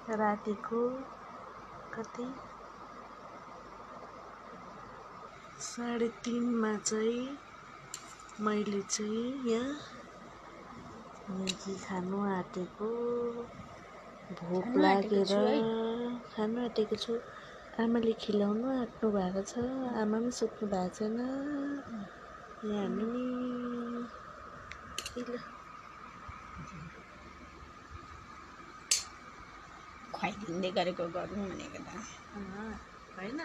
रातिको कति 3:30 चाहिँ मैले चाहिँ यहाँ म्यागी खानु आँटेको। भोक लागेर खानु आँटेको छु। आमाले खिलाउनु आँट्नु भएको छ। आमा पनि सुत्नु भएको छैन। यहाँ हामी नि खुवाइदिँदै गरेको गर्नु भनेको त होइन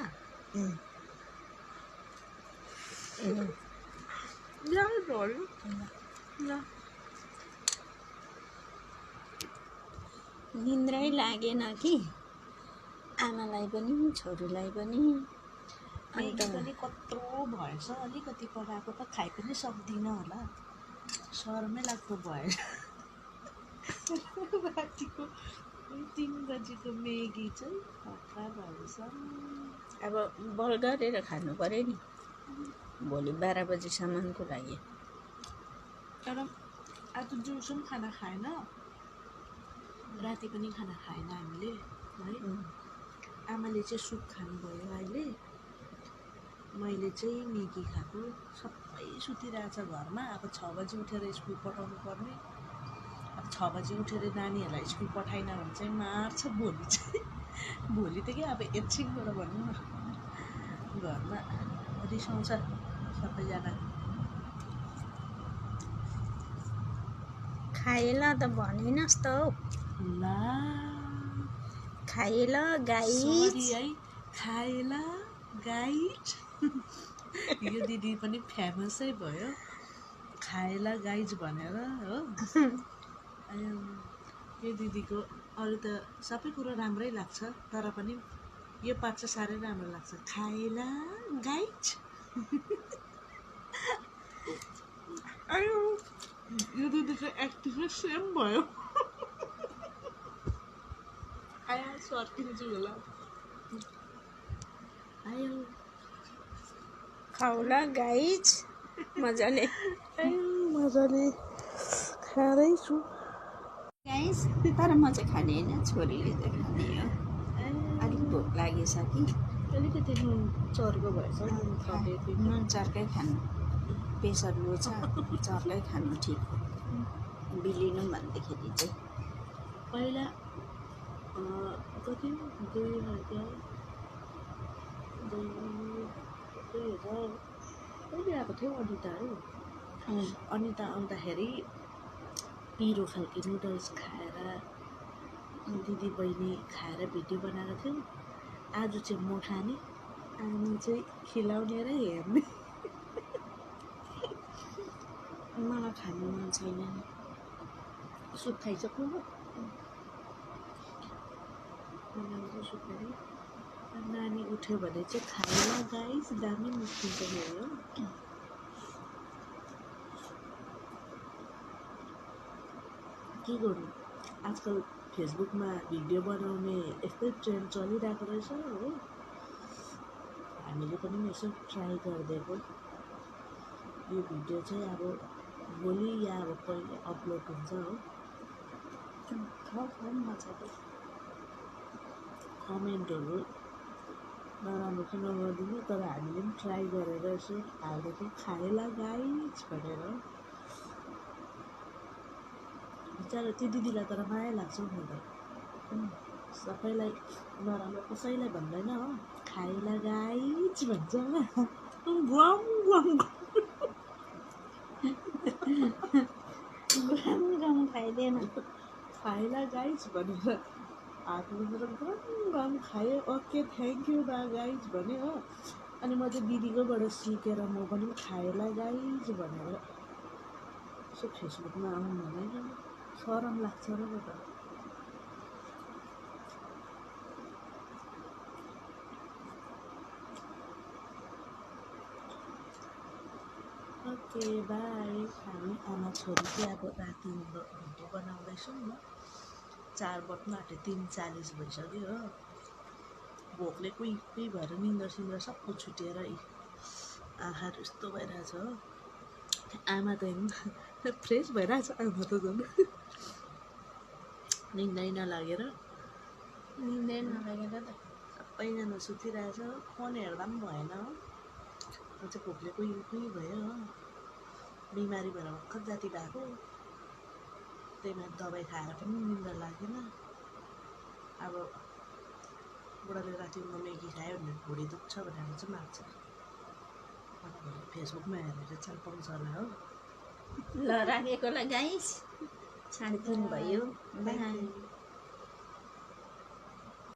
निन्द्रै लागेन कि आमालाई पनि छोरीलाई पनि। अन्त पनि कत्रो भएछ अलिकति पकाएको त खाइ पनि सक्दिनँ होला। शरमै लाग्दो भयो। रातिको 3 बजीको म्यागी चाहिँ खतरा भएछ। अब बल गरेर खानु पर्यो नि भोलि 12 बजीसम्मको लागि। तर आज दिउँसो पनि खाना खाएन, राति पनि खाना खाएन हामीले है। आमाले चाहिँ सुप खानुभयो अहिले, मैले चाहिँ म्यागी खाएको। सबै सुतिरहेछ घरमा। अब 6 बजी उठेर स्कुल पठाउनु पर्ने। अब 6 बजी उठेर नानीहरूलाई स्कुल पठाइन भने चाहिँ मार्छ भोलि चाहिँ। भोलि त क्या अब एकछिनबाट भनौँ न घरमा रिसाउँछ सबैजना। खाएला त भनिनस् त हौ। ला खाएला गाइज। सरी है, खाएला गाइज। यो दिदी पनि फेमसै भयो खाएला गाइज भनेर हो। यो दिदीको अरू त सबै कुरो राम्रै लाग्छ, तर पनि यो पार्ट चाहिँ साह्रै राम्रो लाग्छ। खाएला गाइज। आयो यो दिदीको एक्टिङै सेम भयो। आयो सर्किन्छु होला। आयो खाउला गाइज मजाले। मजाले खाँदैछु गाइज। तर म चाहिँ खाने होइन, छोरीले चाहिँ खाने हो। अलिक भोक लागेछ कि अलिकति नुन चर्को भएछ। नुन चर्कै खानु, प्रेसर लो छ, चर्कै खानु ठिक हो। बिलिनु भन्दाखेरि चाहिँ पहिला कति 2000 कहिले आएको थियो अनिताहरू। अनिता आउँदाखेरि पिरो खालको नुडल्स खाएर दिदी बहिनी खाएर भिडियो बनाएको थियो। आज चाहिँ म खाने, आमा चाहिँ खिलाउने र हेर्ने। मलाई खानु मन छैन। सुप खाइसक्नु भयो? सुप नानी उठ्यो भने चाहिँ खाएला गाइस दामी निस्किन्छ मेरो। के गर्नु, आजकल फेसबुकमा भिडियो बनाउने यस्तै ट्रेन्ड चलिरहेको रहेछ हो। हामीले पनि यसो ट्राई गरिदिएको। यो भिडियो चाहिँ अब भोलि या अब कहिले अपलोड हुन्छ हो। मजाले कमेन्टहरू नराम्रो चाहिँ नगरिदिनु, तर हामीले पनि ट्राई गरेर यसो हालिदिएको खाएला गाइज भनेर। बिचारा त्यो दिदीलाई तर माया लाग्छ हौ। म त सबैलाई नराम्रो कसैलाई भन्दैन हो, खाएला गाइज भन्छ। गुवाम गुवाम गम खाइदिएन। खाएला गाइज भनेर हात मुखेर गम गम खायो। ओके थ्याङ्क यू दा गाइज भने हो। अनि म चाहिँ दिदीकोबाट सिकेर म पनि खाएला गाइज भनेर यसो फेसबुकमा आउनु हुँदैन, सरम लाग्छ र त। Okay by. हामी आमा छोरी चाहिँ अब राति भिडियो बनाउँदैछौँ म। 4 बज्नु आँट्यो, 3:40 भइसक्यो हो। भोकले कुही कुही भएर निन्द्रा सिन्द्रा सबै छुटेर आँखाहरू यस्तो भइरहेछ हो। आमा त हेर्नु फ्रेस भइरहेछ। आमा त झन् निन्द्रै नलागेर निन्दै नलागेर त सबैजना सुतिरहेछ फोन हेर्दा पनि भएन हो म चाहिँ भोकले कुही भयो हो बिमारी भएर भर्खर जाति भएको त्यही माथि दबाई खाएर पनि निन्द्रा लागेन अब बुढाले राति म मेगी खायो भने भुँडी दुख्छ भनेर चाहिँ माग्छ फेसबुकमा हेरेर चाल पाउँछ होला हो ल राखेको ल गाइस 3:30 भयो बाई